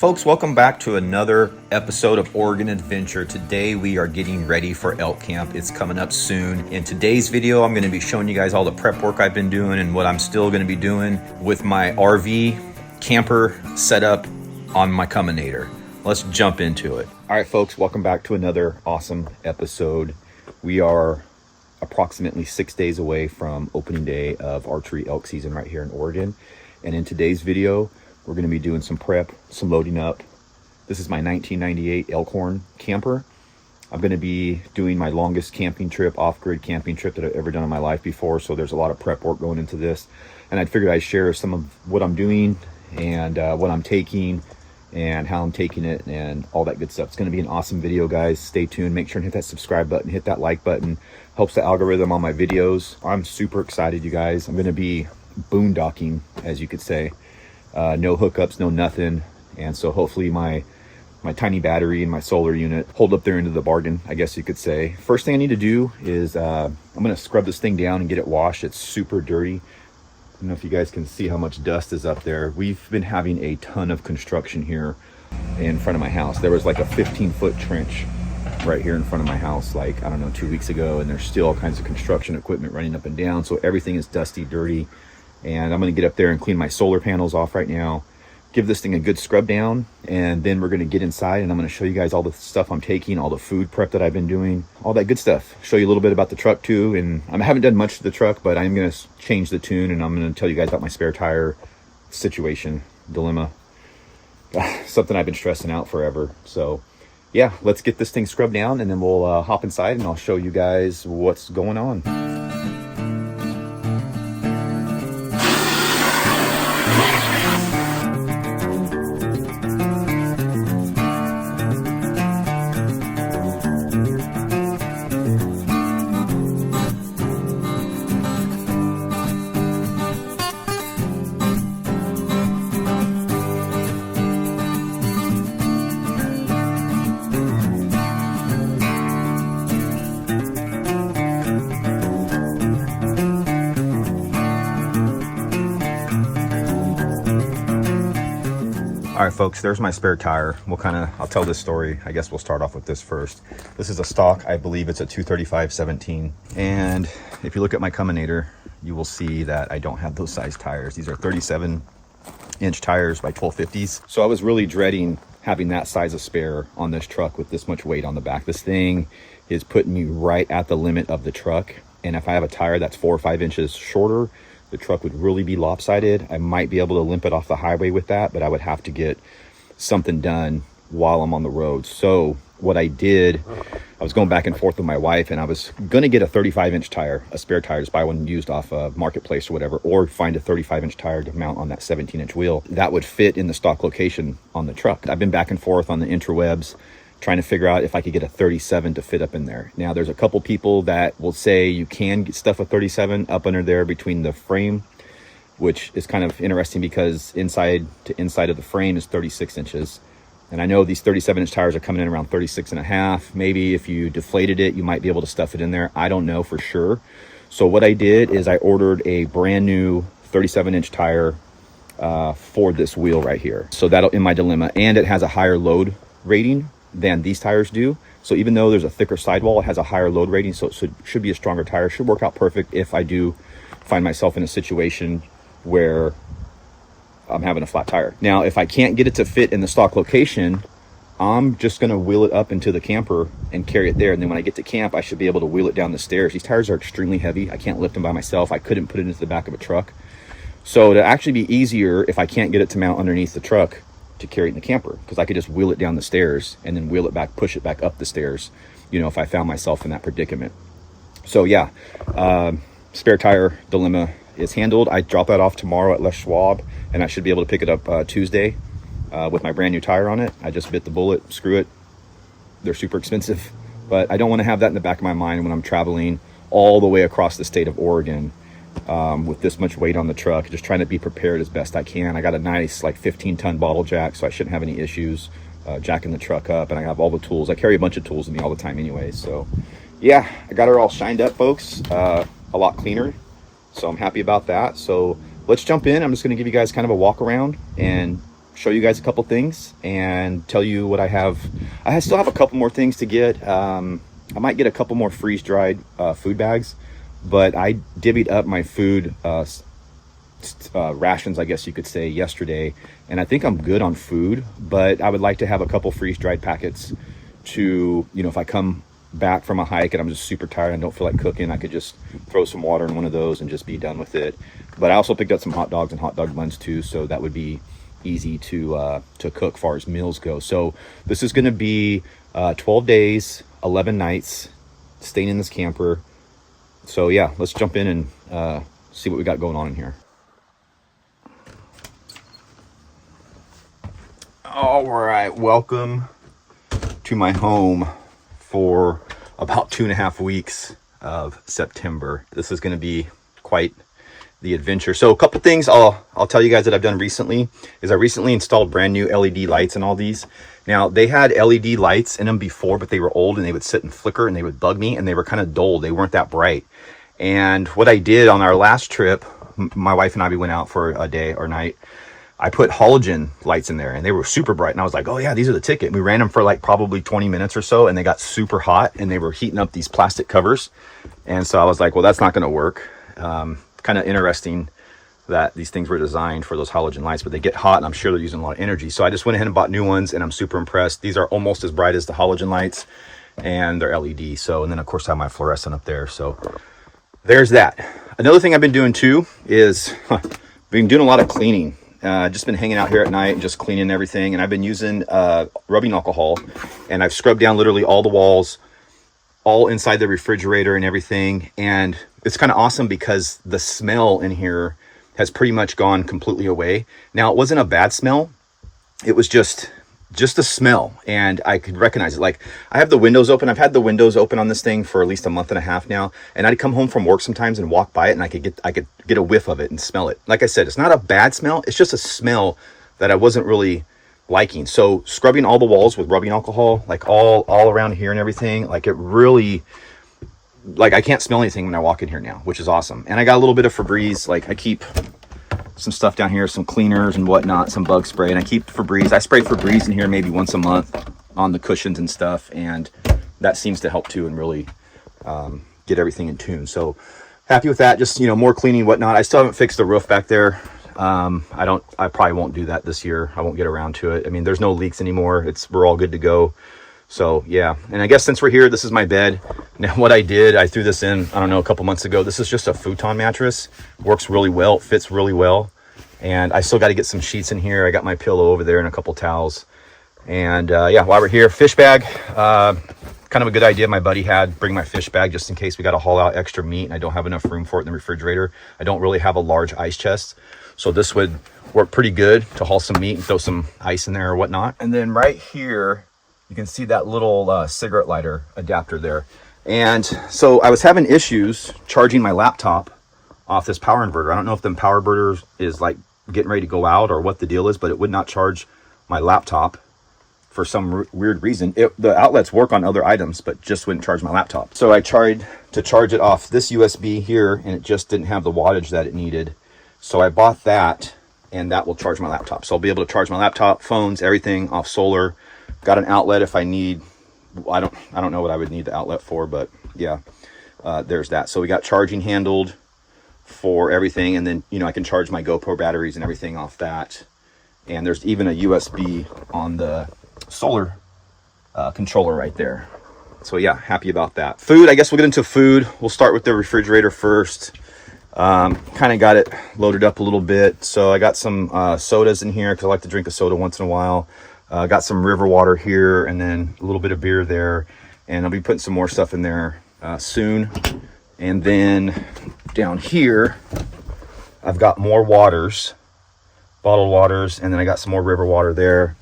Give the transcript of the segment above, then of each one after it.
Folks, welcome back to another episode of Oregon Adventure. Today we are getting ready for Elk Camp. It's coming up soon. In today's video, I'm going to be showing you guys all the prep work I've been doing and what I'm still going to be doing with my RV camper setup on my Cuminator. Let's jump into it. All right, folks, welcome back to another awesome episode. We are approximately 6 days away from opening day of archery elk season right here in Oregon. And in today's video, we're going to be doing some prep, some loading up. This is my 1998 Elkhorn camper. I'm going to be doing my longest camping trip, off-grid camping trip that I've ever done in my life before. So there's a lot of prep work going into this. And I figured I'd share some of what I'm doing and what I'm taking and how I'm taking it and all that good stuff. It's going to be an awesome video, guys. Stay tuned. Make sure and hit that subscribe button, hit that like button. Helps the algorithm on my videos. I'm super excited, you guys. I'm going to be boondocking, as you could say. No hookups, no nothing. And so hopefully my tiny battery and my solar unit hold up their end of the bargain, I guess you could say. First thing I need to do is I'm going to scrub this thing down and get it washed. It's super dirty. I don't know if you guys can see how much dust is up there. We've been having a ton of construction here in front of my house. There was like a 15-foot trench right here in front of my house, like, I don't know, 2 weeks ago. And there's still all kinds of construction equipment running up and down. So everything is dusty, dirty. And I'm going to get up there and clean my solar panels off right now, give this thing a good scrub down, and then we're going to get inside and I'm going to show you guys all the stuff I'm taking, all the food prep that I've been doing, all that good stuff. Show you a little bit about the truck too. And I haven't done much to the truck, but I'm going to change the tune and I'm going to tell you guys about my spare tire situation, dilemma, something I've been stressing out forever. So yeah, let's get this thing scrubbed down and then we'll hop inside and I'll show you guys what's going on. All right, folks, there's my spare tire. I'll tell this story. I guess we'll start off with this first. This is a stock, I believe it's a 235/17. And if you look at my Cuminator, you will see that I don't have those size tires. These are 37-inch tires by 1250s. So I was really dreading having that size of spare on this truck with this much weight on the back. This thing is putting me right at the limit of the truck. And if I have a tire that's 4 or 5 inches shorter, the truck would really be lopsided. I might be able to limp it off the highway with that, but I would have to get something done while I'm on the road. So what I did, I was going back and forth with my wife and I was going to get a 35-inch tire, a spare tire, just buy one used off a marketplace or whatever, or find a 35-inch tire to mount on that 17-inch wheel that would fit in the stock location on the truck. I've been back and forth on the interwebs trying to figure out if I could get a 37 to fit up in there. Now, there's a couple people that will say you can get stuff with 37 up under there between the frame, which is kind of interesting because inside to inside of the frame is 36 inches. And I know these 37-inch tires are coming in around 36 and a half. Maybe if you deflated it, you might be able to stuff it in there. I don't know for sure. So what I did is I ordered a brand new 37-inch tire for this wheel right here. So that'll in my dilemma. And it has a higher load rating than these tires do. So even though there's a thicker sidewall, it has a higher load rating, so it should be a stronger tire. Should work out perfect if I do find myself in a situation where I'm having a flat tire. Now, if I can't get it to fit in the stock location, I'm just gonna wheel it up into the camper and carry it there. And then when I get to camp, I should be able to wheel it down the stairs. These tires are extremely heavy. I can't lift them by myself. I couldn't put it into the back of a truck. So to actually be easier, if I can't get it to mount underneath the truck, to carry it in the camper, because I could just wheel it down the stairs and then wheel it back, push it back up the stairs, you know, if I found myself in that predicament. So yeah, spare tire dilemma is handled. I drop that off tomorrow at Les Schwab and I should be able to pick it up Tuesday with my brand new tire on it. I just bit the bullet, screw it. They're super expensive, but I don't want to have that in the back of my mind when I'm traveling all the way across the state of Oregon with this much weight on the truck, just trying to be prepared as best I can. I got a nice like 15-ton bottle jack, so I shouldn't have any issues jacking the truck up, and I have all the tools. I carry a bunch of tools with me all the time anyway. So yeah, I got her all shined up, folks, a lot cleaner, so I'm happy about that. So let's jump in. I'm just going to give you guys kind of a walk around and show you guys a couple things and tell you what I have. I still have a couple more things to get. I might get a couple more freeze-dried food bags, but I divvied up my food rations, I guess you could say, yesterday, and I think I'm good on food, but I would like to have a couple freeze-dried packets to, you know, if I come back from a hike and I'm just super tired and don't feel like cooking, I could just throw some water in one of those and just be done with it. But I also picked up some hot dogs and hot dog buns too, so that would be easy to cook far as meals go. So this is going to be 12 days, 11 nights staying in this camper. So yeah, let's jump in and see what we got going on in here. All right, welcome to my home for about 2.5 weeks of September. This is going to be quite the adventure. So a couple things I'll tell you guys that I've done recently is I recently installed brand new LED lights in all these. Now they had LED lights in them before, but they were old and they would sit and flicker and they would bug me and they were kind of dull. They weren't that bright. And what I did on our last trip, my wife and I, we went out for a day or night. I put halogen lights in there and they were super bright. And I was like, oh yeah, these are the ticket. We ran them for like probably 20 minutes or so and they got super hot and they were heating up these plastic covers. And so I was like, well, that's not going to work. Kind of interesting that these things were designed for those halogen lights, but they get hot and I'm sure they're using a lot of energy. So I just went ahead and bought new ones and I'm super impressed. These are almost as bright as the halogen lights and they're LED. So, and then of course I have my fluorescent up there. So there's that. Another thing I've been doing too is been doing a lot of cleaning. Just been hanging out here at night and just cleaning everything. And I've been using rubbing alcohol and I've scrubbed down literally all the walls, all inside the refrigerator and everything. And it's kind of awesome because the smell in here has pretty much gone completely away. Now, it wasn't a bad smell. It was just a smell, and I could recognize it. Like, I have the windows open. I've had the windows open on this thing for at least a month and a half now, and I'd come home from work sometimes and walk by it, and I could get a whiff of it and smell it. Like I said, it's not a bad smell. It's just a smell that I wasn't really liking. So scrubbing all the walls with rubbing alcohol, like all around here and everything, like it really, like I can't smell anything when I walk in here now, which is awesome. And I got a little bit of Febreze. Like I keep some stuff down here, some cleaners and whatnot, some bug spray, and I keep Febreze. I spray Febreze in here maybe once a month on the cushions and stuff, and that seems to help too and really get everything in tune. So happy with that. Just, you know, more cleaning, whatnot. I still haven't fixed the roof back there. I probably won't do that this year. I won't get around to it. I mean, there's no leaks anymore. We're all good to go. So yeah. And I guess since we're here, this is my bed. Now what I did, I threw this in, I don't know, a couple months ago. This is just a futon mattress. Works really well. It fits really well. And I still got to get some sheets in here. I got my pillow over there and a couple towels. And yeah, while we're here, fish bag, kind of a good idea my buddy had. Bring my fish bag just in case we got to haul out extra meat and I don't have enough room for it in the refrigerator. I don't really have a large ice chest. So this would work pretty good to haul some meat and throw some ice in there or whatnot. And then right here, you can see that little cigarette lighter adapter there. And so I was having issues charging my laptop off this power inverter. I don't know if the power inverter is like getting ready to go out or what the deal is, but it would not charge my laptop for some weird reason. The outlets work on other items, but just wouldn't charge my laptop. So I tried to charge it off this USB here and it just didn't have the wattage that it needed. So I bought that and that will charge my laptop. So I'll be able to charge my laptop, phones, everything off solar. Got an outlet if I need, I don't know what I would need the outlet for, but yeah, there's that. So we got charging handled for everything. And then, you know, I can charge my GoPro batteries and everything off that. And there's even a USB on the solar controller right there. So yeah, happy about that. Food, I guess we'll get into food. We'll start with the refrigerator first. Kind of got it loaded up a little bit. So I got some sodas in here because I like to drink a soda once in a while. Got some river water here and then a little bit of beer there. And I'll be putting some more stuff in there soon. And then down here, I've got more waters, bottled waters, and then I got some more river water there.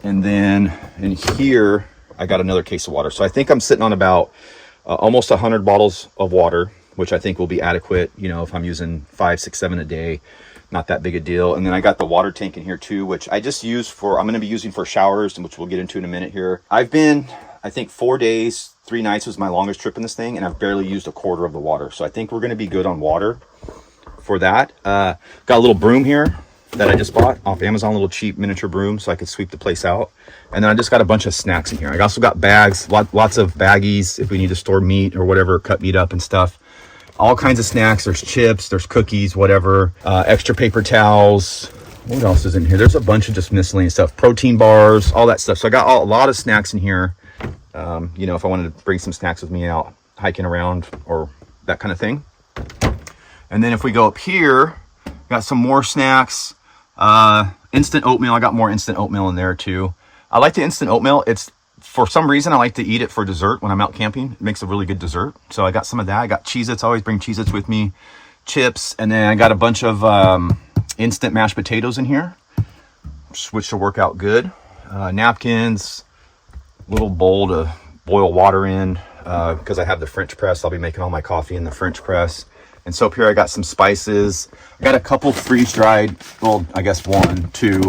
And then in here, I got another case of water. So I think I'm sitting on about almost 100 bottles of water, which I think will be adequate, you know, if I'm using 5, 6, 7 a day. Not that big a deal. And then I got the water tank in here too, which I just use for, I'm going to be using for showers, which we'll get into in a minute here. I've been, I think 4 days, 3 nights was my longest trip in this thing, and I've barely used a quarter of the water. So I think we're going to be good on water for that. Got a little broom here. that I just bought off Amazon, a little cheap miniature broom so I could sweep the place out. And then I just got a bunch of snacks in here. I also got bags, lots of baggies if we need to store meat or whatever, cut meat up and stuff. All kinds of snacks. There's chips, there's cookies, whatever. Extra paper towels. What else is in here? There's a bunch of just miscellaneous stuff. Protein bars, all that stuff. So I got a lot of snacks in here. You know, if I wanted to bring some snacks with me out hiking around or that kind of thing. And then if we go up here, got some more snacks. Instant oatmeal. I got more instant oatmeal in there too. I like the instant oatmeal. It's, for some reason, I like to eat it for dessert when I'm out camping. It makes a really good dessert. So I got some of that. I got Cheez-Its. I always bring Cheez-Its with me. Chips. And then I got a bunch of instant mashed potatoes in here, which will work out good. Napkins. Little bowl to boil water in because I have the French press. I'll be making all my coffee in the French press. And so up here I got some spices. I got a couple freeze-dried, well, I guess 1, 2.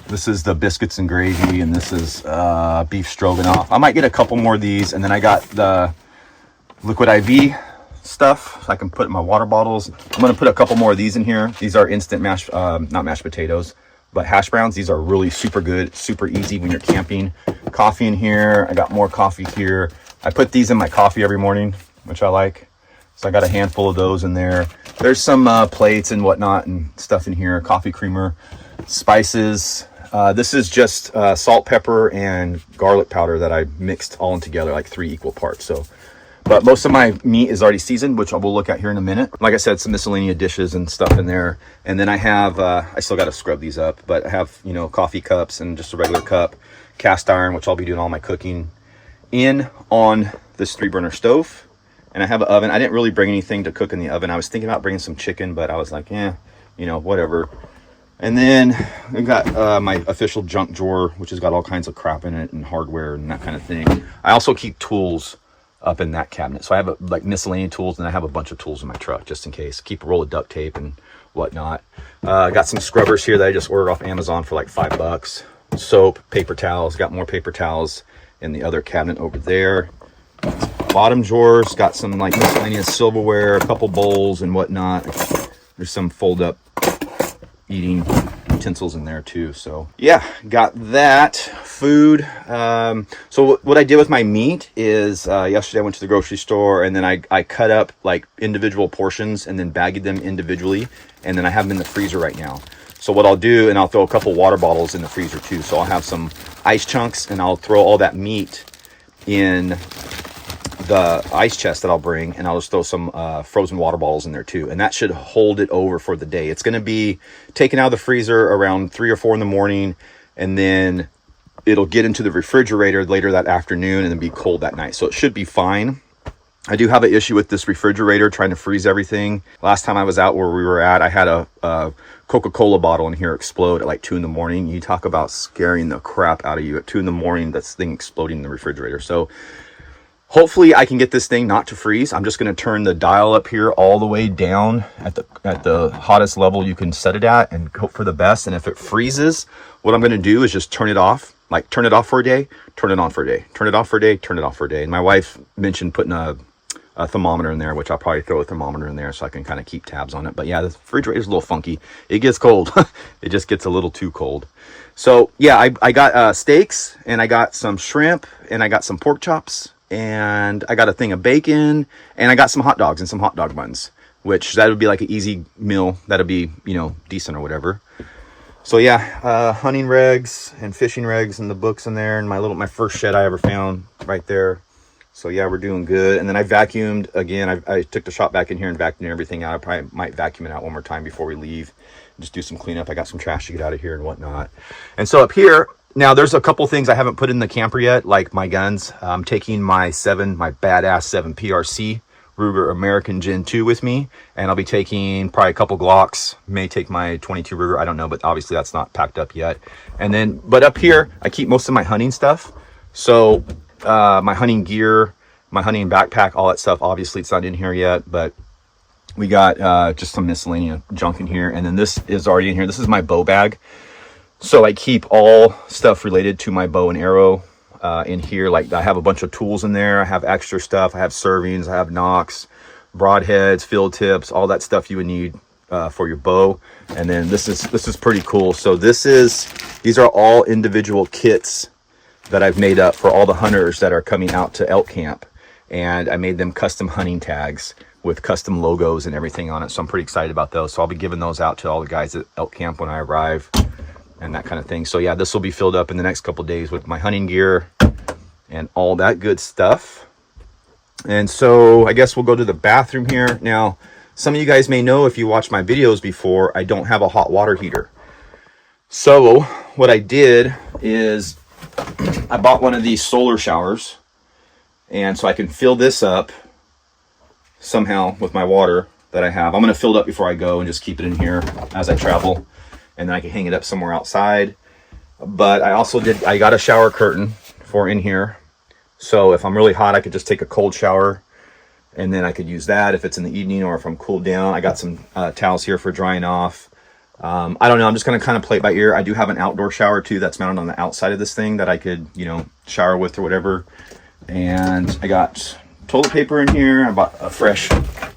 This is the biscuits and gravy, and this is beef stroganoff. I might get a couple more of these, and then I got the liquid IV stuff so I can put in my water bottles. I'm gonna put a couple more of these in here. These are instant not mashed potatoes, but hash browns. These are really super good, super easy when you're camping. Coffee in here. I got more coffee here. I put these in my coffee every morning, which I like. So I got a handful of those in there. There's some plates and whatnot and stuff in here. Coffee creamer, spices. This is just salt, pepper, and garlic powder that I mixed all in together, like 3 equal parts. So, but most of my meat is already seasoned, which I will look at here in a minute. Like I said, some miscellaneous dishes and stuff in there. And then I have, I still got to scrub these up, but I have, you know, coffee cups and just a regular cup, cast iron, which I'll be doing all my cooking in on this 3-burner stove. And I have an oven. I didn't really bring anything to cook in the oven. I was thinking about bringing some chicken, but I was like, you know, whatever. And then I got my official junk drawer, which has got all kinds of crap in it and hardware and that kind of thing. I also keep tools up in that cabinet. So I have like miscellaneous tools, and I have a bunch of tools in my truck just in case. Keep a roll of duct tape and whatnot. I got some scrubbers here that I just ordered off Amazon for like $5. Soap, paper towels. Got more paper towels in the other cabinet over there. Bottom drawers got some like miscellaneous silverware, a couple bowls and whatnot. There's some fold up eating utensils in there too. So yeah, got that. Food. So what I did with my meat is yesterday I went to the grocery store, and then I cut up like individual portions and then bagged them individually, and then I have them in the freezer right now. So what I'll do, and I'll throw a couple water bottles in the freezer too. So I'll have some ice chunks, and I'll throw all that meat in the ice chest that I'll bring, and I'll just throw some frozen water bottles in there too, and that should hold it over for the day. It's going to be taken out of the freezer around 3 or 4 in the morning, and then it'll get into the refrigerator later that afternoon and then be cold that night. So it should be fine. I do have an issue with this refrigerator trying to freeze everything. Last time I was out where we were at, I had a Coca-Cola bottle in here explode at like 2 in the morning. You talk about scaring the crap out of you at 2 in the morning, that's thing exploding in the refrigerator. So hopefully I can get this thing not to freeze. I'm just going to turn the dial up here all the way down at the hottest level you can set it at and hope for the best. And if it freezes, what I'm going to do is just turn it off. Like turn it off for a day, turn it on for a day, turn it off for a day, turn it off for a day. And my wife mentioned putting a thermometer in there, which I'll probably throw a thermometer in there so I can kind of keep tabs on it. But yeah, the refrigerator is a little funky. It gets cold. It just gets a little too cold. So yeah, I got steaks, and I got some shrimp, and I got some pork chops, and I got a thing of bacon, and I got some hot dogs and some hot dog buns, which that would be like an easy meal. That'll be, you know, decent or whatever. So yeah, hunting regs and fishing regs and the books in there, and my first shed I ever found right there. So yeah, we're doing good. And then I vacuumed again. I took the shop back in here and vacuumed everything out. I probably might vacuum it out one more time before we leave. Just do some cleanup. I got some trash to get out of here and whatnot. And so up here, now there's a couple things I haven't put in the camper yet, like my guns. I'm taking my badass 7 PRC Ruger American Gen 2 with me, and I'll be taking probably a couple Glocks, may take my 22 Ruger, I don't know, but obviously that's not packed up yet. And then, but up here, I keep most of my hunting stuff. So my hunting gear, my hunting backpack, all that stuff, obviously it's not in here yet, but we got just some miscellaneous junk in here. And then this is already in here. This is my bow bag. So I keep all stuff related to my bow and arrow in here. Like I have a bunch of tools in there. I have extra stuff. I have servings. I have nocks, broadheads, field tips, all that stuff you would need for your bow. And then this is pretty cool. So these are all individual kits that I've made up for all the hunters that are coming out to Elk Camp, and I made them custom hunting tags with custom logos and everything on it. So I'm pretty excited about those. So I'll be giving those out to all the guys at Elk Camp when I arrive and that kind of thing. So yeah, this will be filled up in the next couple days with my hunting gear and all that good stuff. And so I guess we'll go to the bathroom here. Now, some of you guys may know, if you watched my videos before, I don't have a hot water heater. So what I did is I bought one of these solar showers, and so I can fill this up somehow with my water that I have. I'm going to fill it up before I go and just keep it in here as I travel, and then I can hang it up somewhere outside. But I got a shower curtain for in here, so if I'm really hot, I could just take a cold shower, and then I could use that if it's in the evening, or if I'm cooled down. I got some towels here for drying off. I don't know, I'm just going to kind of play it by ear. I do have an outdoor shower too that's mounted on the outside of this thing that I could, you know, shower with or whatever. And I got toilet paper in here. I bought a fresh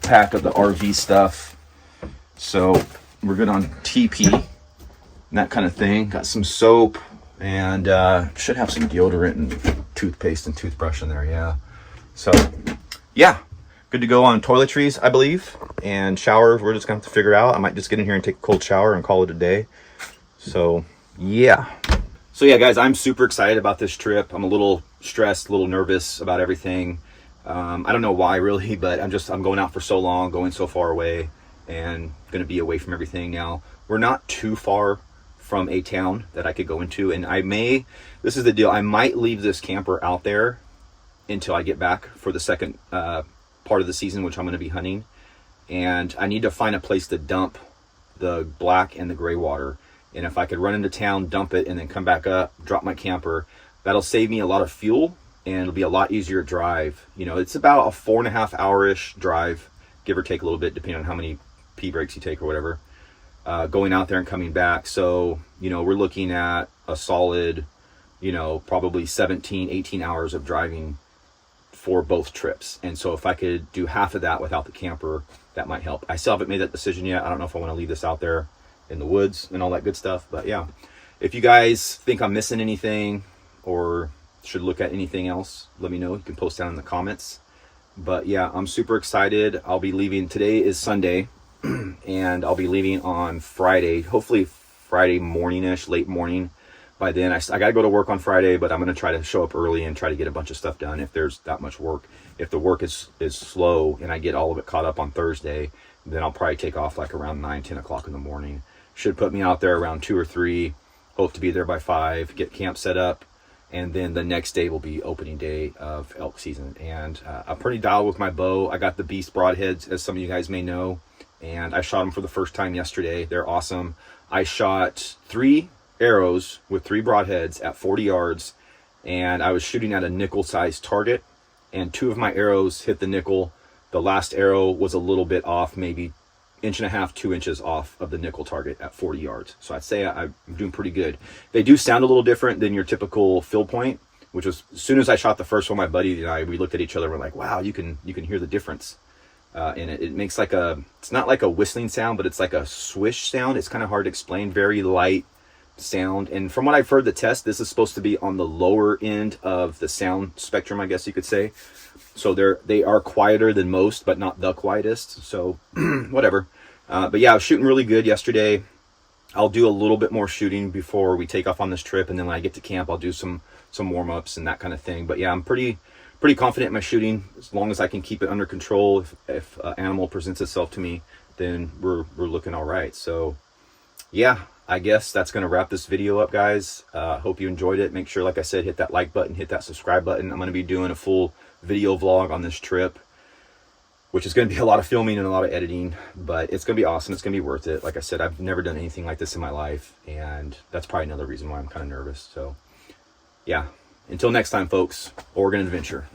pack of the RV stuff. So we're good on TP and that kind of thing. Got some soap, and should have some deodorant and toothpaste and toothbrush in there, yeah. So, yeah. Good to go on toiletries, I believe, and showers. We're just gonna have to figure out. I might just get in here and take a cold shower and call it a day. So yeah. So yeah, guys, I'm super excited about this trip. I'm a little stressed, a little nervous about everything. I don't know why really, but I'm going out for so long, going so far away, and gonna be away from everything now. We're not too far from a town that I could go into, and this is the deal, I might leave this camper out there until I get back for the second part of the season, which I'm going to be hunting, and I need to find a place to dump the black and the gray water. And if I could run into town, dump it, and then come back up, drop my camper, that'll save me a lot of fuel, and it'll be a lot easier to drive. You know, it's about a 4.5 hour-ish drive, give or take a little bit, depending on how many pee breaks you take or whatever, going out there and coming back. So, you know, we're looking at a solid, you know, probably 17, 18 hours of driving for both trips. And so if I could do half of that without the camper, that might help. I still haven't made that decision yet. I don't know if I want to leave this out there in the woods and all that good stuff, but yeah. If you guys think I'm missing anything or should look at anything else, let me know. You can post down in the comments. But yeah, I'm super excited. I'll be leaving. Today is Sunday and I'll be leaving on Friday, hopefully Friday morning-ish, late morning. By then, I got to go to work on Friday, but I'm going to try to show up early and try to get a bunch of stuff done if there's that much work. If the work is slow and I get all of it caught up on Thursday, then I'll probably take off like around 9, 10 o'clock in the morning. Should put me out there around 2 or 3. Hope to be there by 5, get camp set up, and then the next day will be opening day of elk season. And I'm pretty dialed with my bow. I got the Beast broadheads, as some of you guys may know, and I shot them for the first time yesterday. They're awesome. I shot 3 arrows with 3 broadheads at 40 yards, and I was shooting at a nickel sized target, and 2 of my arrows hit the nickel. The last arrow was a little bit off, maybe 1.5 inches, 2 inches off of the nickel target at 40 yards. So I'd say I'm doing pretty good. They do sound a little different than your typical fill point, which was, as soon as I shot the first one, my buddy and I, we looked at each other and we're like, wow, you can hear the difference in it. It makes like it's not like a whistling sound, but it's like a swish sound. It's kind of hard to explain, very light sound. And from what I've heard the test, this is supposed to be on the lower end of the sound spectrum, I guess you could say. So they are quieter than most, but not the quietest. So whatever. But yeah, I was shooting really good yesterday. I'll do a little bit more shooting before we take off on this trip, and then when I get to camp, I'll do some warm-ups and that kind of thing. But yeah, I'm pretty confident in my shooting, as long as I can keep it under control. If an animal presents itself to me, then we're looking all right. So yeah, I guess that's going to wrap this video up, guys. Hope you enjoyed it. Make sure, like I said, hit that like button, hit that subscribe button. I'm going to be doing a full video vlog on this trip, which is going to be a lot of filming and a lot of editing, but it's going to be awesome. It's going to be worth it. Like I said, I've never done anything like this in my life, and that's probably another reason why I'm kind of nervous. So yeah, until next time, folks, Oregon Adventure.